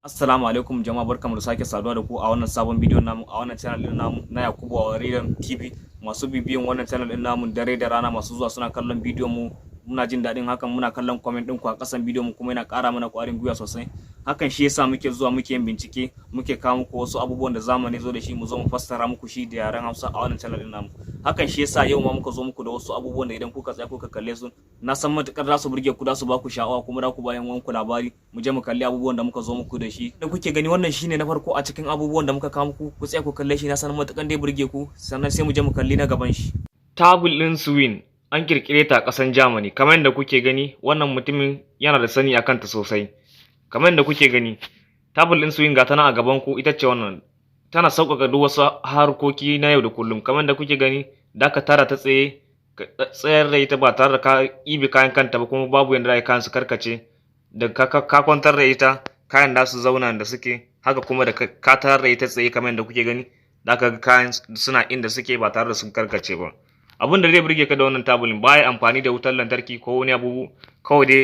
Assalamu alaikum jama'a, barkamu da sake saduwa da ku a wannan sabon bidiyon namu a wannan channel din namu na Yakubu Awariran TV. Masu bibiyan wannan channel din namu dare da rana, masu zuwa suna kallon bidiyon mu, muna jin daɗin hakan. Muna kallon comment din ku a ƙasan bidiyon mu kuma yana ƙara mana ƙwarin gwiwa sosai. Hakan shi yasa muke zuwa muke yin bincike, muke kawo muku wasu abubuwan da zamani zo da shi, mu zo mu fassara muku shi da yaren Hausa a wannan channel din namu. Hakan shi yasa yau ma muka zo muku da wasu abubuwan da idan kuka tsaya kuka kalle su, na san matukar za su burge ku, za su ba ku sha'awa, kuma za ku bayan wanku labari. Mu je mu kalli abubuwan da muka zo muku da shi. Da kuke gani wannan shine na farko a cikin abubuwan da muka kawo muku, ku tsaya ku kalle shi, na san matukan dai burge ku, sannan sai mu je mu kalli na gaban shi. Table din Swing an kirkire ta a ƙasan Germany. Kamar yadda kuke gani, wannan mutumin yana da sani akan ta sosai. Kamar yadda kuke gani, table din Swing ga tana a gaban ku, ita ce wannan. Tana sauƙaƙa duk wasu harkoki na yau da kullum. Kamar yadda kuke gani, da ka tara ta tsaye, tsayar da ita ba tare da ka ibi kayan kanta ba, kuma babu yanda za kayan su karkace. Da ka kwantar da ita, kayan da su zauna da suke. Haka kuma da ka tarar da ita tsaye kamar yadda kuke gani, da ka ga kayan suna inda suke ba tare da sun karkace ba. Abin da zai burge ka da wannan tabulin, baya amfani da wutar lantarki ko wani abu, kawai dai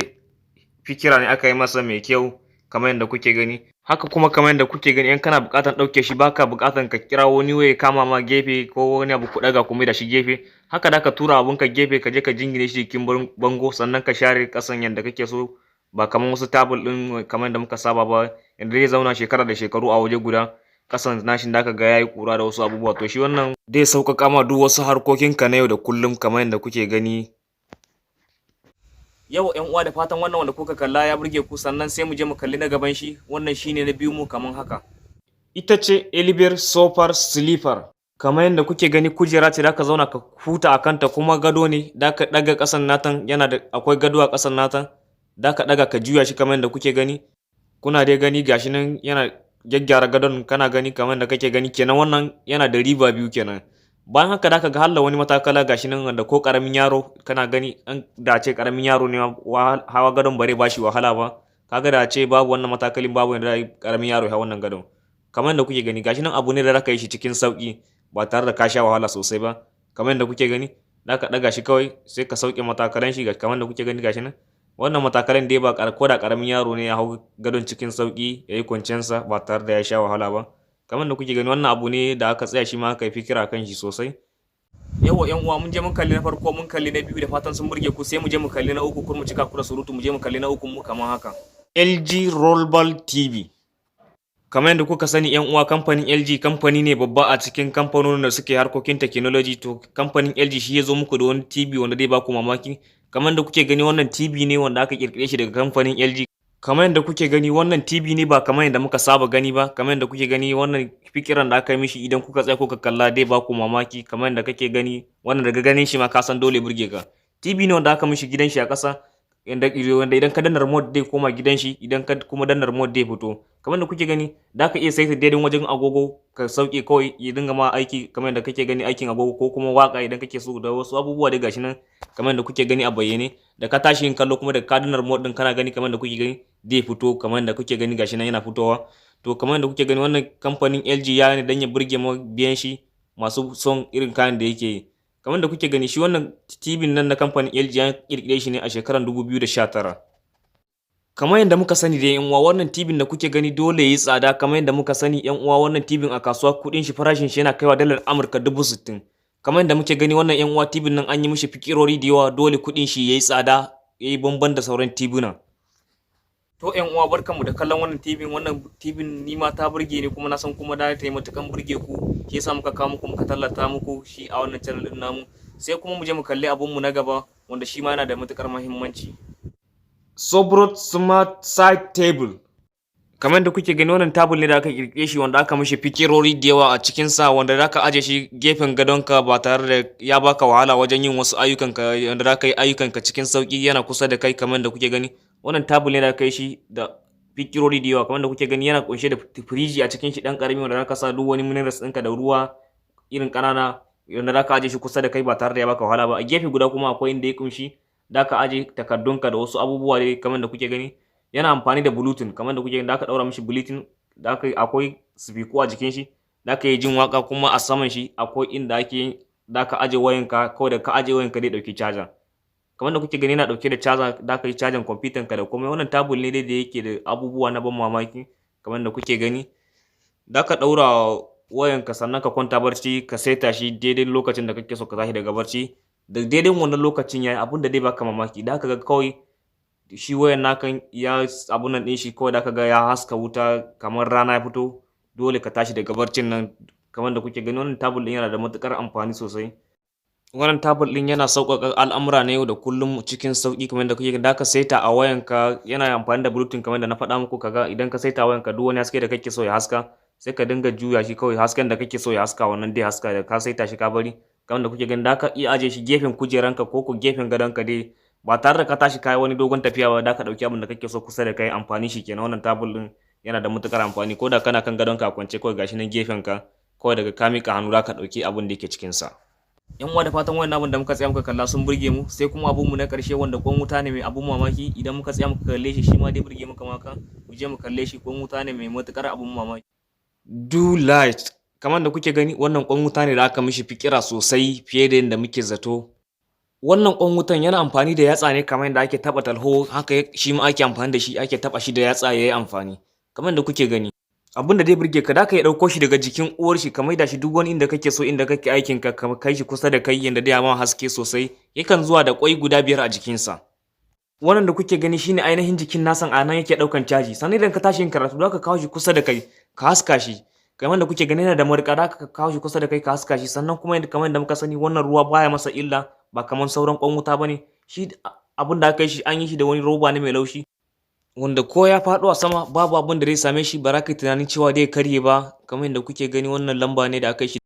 fikira ne aka yi masa mai kyau kamar yadda kuke gani. Haka kuma kamar yadda kuke gani, in kana buƙatar ɗauke shi, baka buƙatar ka kira wani waye kama ma gefe ko wani abu ku ɗaga ku mai da shi gefe. Haka da ka tura abun ka gefe, ka je ka jingine shi jikin bango, sannan ka share ƙasan yadda kake so. Ba kamar wasu tabul ɗin kamar yadda muka saba ba, inda zai zauna shekara da shekaru a waje guda, ƙasan nashin da aka ga yayi ƙura da wasu abubuwa. To shi wannan zai sauƙaƙa ma duk wasu harkokinka na yau da kullum kamar yadda kuke gani. Yau ƴan uwa, da fatan wannan wanda kuka kalla ya burge ku, sannan sai mu je mu kalli na gaban shi. Wannan shine na biyu mu kamar haka. Ita ce Elibir Sofar Sleeper. Kamar yadda kuke gani, kujera ce da ka zauna ka huta a kanta, kuma gado ne da ka ɗaga ƙasan natan, yana da akwai gado a ƙasan natan, da ka ɗaga ka juya shi kamar yadda kuke gani. Kuna dai gani gashi nan yana gyaggyara gadon, kana gani kamar yadda kake gani kenan. Wannan yana da riba biyu kenan. Bayan haka da ka ga halla wani matakala gashi nan, wanda ko karamin yaro kana gani, an da ce karamin yaro ne hawa gadon bare bashi wahala ba. Kaga da ce babu wannan matakalin, babu yanda karamin yaro ya wannan gadon. Kamar yadda kuke gani gashi nan, abu ne da zaka yi shi cikin sauki ba tare da ka sha wahala sosai ba. Kamar yadda kuke gani, da ka daga shi kawai sai ka sauke matakalan shi. Kamar yadda kuke gani gashi nan, wannan matakalan dai ba ko da karamin yaro ne ya hau gadon cikin sauki yayi kwanciyarsa ba tare da ya sha wahala ba. Kamar da kuke gani, wannan abu ne da aka tsaya shi ma aka yi fikira kan shi sosai. Yawa ƴan uwa, mun je mun kalli na farko, mun kalli na biyu, da fatan sun burge ku. Sai mu je mu kalli na uku, kur mu cika ku da surutu. Mu je mu kalli na uku mu kamar haka. LG Rollball TV. Kamar yadda kuka sani ƴan uwa, kamfanin LG kamfani ne babba a cikin kamfanonin da suke harkokin technology. To kamfanin LG shi ya zo muku da wani TV wanda zai baku mamaki. Kamar yadda kuke gani, wannan TV ne wanda aka kirkire shi daga kamfanin LG. Kamar yadda kuke gani, wannan TV ne ba kamar yadda muka saba gani ba. Kamar yadda kuke gani, wannan fikiran da aka yi mishi, idan kuka tsaya kuka kalla dai ba ku mamaki. Kamar yadda kake gani, wannan daga ganin shi ma ka san dole burge ka. TV ne wanda aka mishi gidan shi a ƙasa, wanda idan ka danna remote dai koma gidan shi, idan ka kuma danna remote dai fito. Kamar yadda kuke gani, da ka iya saita daidai wajen agogo ka sauke kawai ya dinga ma aiki. Kamar yadda kake gani, aikin agogo ko kuma waka idan kake so, da wasu abubuwa dai gashi nan kamar yadda kuke gani a bayyane. Da ka tashi yin kallo kuma da ka danna remote din, kana gani kamar yadda kuke gani zai fito. Kamar yadda kuke gani gashi nan yana fitowa. To kamar yadda kuke gani, wannan kamfanin LG ya ne dan ya burge biyan shi masu son irin kayan da yake yi. Kamar yadda kuke gani, shi wannan TV nan na kamfanin LG ya kirkire shi ne a shekarar 2019. Kamar yadda muka sani da yan uwa, wannan TV da kuke gani dole yayi tsada. Kamar yadda muka sani yan uwa, wannan TV a kasuwa kudin shi, farashin shi yana kaiwa dalar Amurka 60,000. Kamar yadda muke gani, wannan yan uwa TV nan an yi mishi fikirori da yawa, dole kudin shi yayi tsada, yayi bamban da sauran TV na. To yan uwa, barkanmu da kallon wannan TV. Wannan TV ni ma ta burge ni, kuma na san kuma da ta yi matukan burge ku. Shi yasa muka kawo muku, muka tallata muku shi a wannan channel din namu. Sai kuma mu je mu kalli abun mu na gaba, wanda shi ma yana da matukar muhimmanci. Sobrot Smart Side Table. Kamar da kuke gani, wannan table ne da aka kirkire shi, wanda aka mishi fikirori da yawa a cikin sa, wanda zaka aje shi gefen gadonka ba tare da ya baka wahala wajen yin wasu ayyukanka, wanda zaka yi ayyukanka cikin sauki, yana kusa da kai. Kamar da kuke gani, wannan table ne da aka yi shi da fikirori da yawa. Kamar da kuke gani, yana kunshe da firiji a cikin shi dan karami, wanda zaka sa duk wani minerals ɗinka da ruwa irin ƙanana, wanda zaka aje shi kusa da kai ba tare da ya baka wahala ba. A gefe guda kuma akwai inda ya kunshi da ka aje takardunka da wasu abubuwa dai. Kamar da kuke gani, yana amfani da bluetooth. Kamar da kuke gani, da ka daura mishi bluetooth, da ka akwai speaker a jikin shi, da ka yi jin waka. Kuma a saman shi akwai inda ake da ka aje wayanka, kawai da ka aje wayanka zai dauki charger. Kamar da kuke gani, yana dauke da charger, da ka yi charger computer ka da komai. Wannan tabul ne dai da yake da abubuwa na ban mamaki. kamar yadda kuke gani. Za ka ɗaura wayanka sannan ka kwanta barci ka saita shi daidai lokacin da kake so ka tashi daga barci. Da daidai wannan lokacin yayi abun da zai baka mamaki, da ka ga kawai shi wayan naka ya abun nan ɗin shi kawai da ka ga ya haska wuta kamar rana ya fito. Dole ka tashi daga barcin nan. Kamar da kuke gani wannan tabul ɗin yana da matuƙar amfani sosai. Wannan tabul ɗin yana sauƙaƙa al'amura na yau da kullum cikin sauƙi kamar yadda kuke gani. Da ka saita a wayanka yana amfani da bluetooth kamar yadda na faɗa muku. Kaga idan ka saita a wayanka duk wani haske da kake so ya haska sai ka dinga juya shi kawai hasken da kake so ya haska wannan dai haska da ka saita shi ka bari. Kamar da kuke gani da ka iya ajiye shi gefen kujeranka ko gefen gadonka dai ba tare da ka tashi kai wani dogon tafiya ba. Da ka ɗauki abin da kake so kusa da kai amfani shi kenan. Wannan tabul ɗin yana da matuƙar amfani ko da kana kan gadonka a kwance kawai gashi nan gefenka kawai daga ka miƙa hannu za ka ɗauki abin da yake cikinsa. Yan uwa da fatan wannan abin da muka tsaya muka kalla sun burge mu. Sai kuma abun mu na ƙarshe wanda kwan wuta ne mai abun mamaki. Idan muka tsaya muka kalle shi ma dai burge muka maka mu je mu kalle shi. Kwan wuta ne mai matuƙar abun mamaki. Do light kamar da kuke gani wannan kwan wuta ne da aka mishi fikira sosai fiye da yadda muke zato. Wannan kwan wutan yana amfani da yatsa ne kamar yadda ake taɓa talho, haka shi ma ake amfani da shi, ake taɓa shi da yatsa yayi amfani kamar yadda kuke gani. Abin da zai burge ka da ka iya ɗauko shi daga jikin uwar shi ka maida shi duk wani inda kake so, inda kake aikin ka kai shi kusa da kai yanda zai ma haske sosai. Yakan zuwa da ƙwai guda 5 a jikinsa. Wannan da kuke gani shine ainihin jikin nasan a nan yake ɗaukan caji. Sannan idan ka tashi yin karatu za ka kawo shi kusa da kai ka haska shi. Kamar da kuke gani yana da marƙa, da ka kawo shi kusa da kai ka haska shi. Sannan kuma kamar yadda muka sani wannan ruwa baya masa illa, ba kamar sauran kwan wuta bane. Shi abin da aka yi shi an yi shi da wani roba ne mai laushi wanda ko ya faɗo a sama babu abin da zai same shi, ba za ka yi tunanin cewa zai karye ba. Kamar yadda kuke gani wannan lamba ne da aka yi shi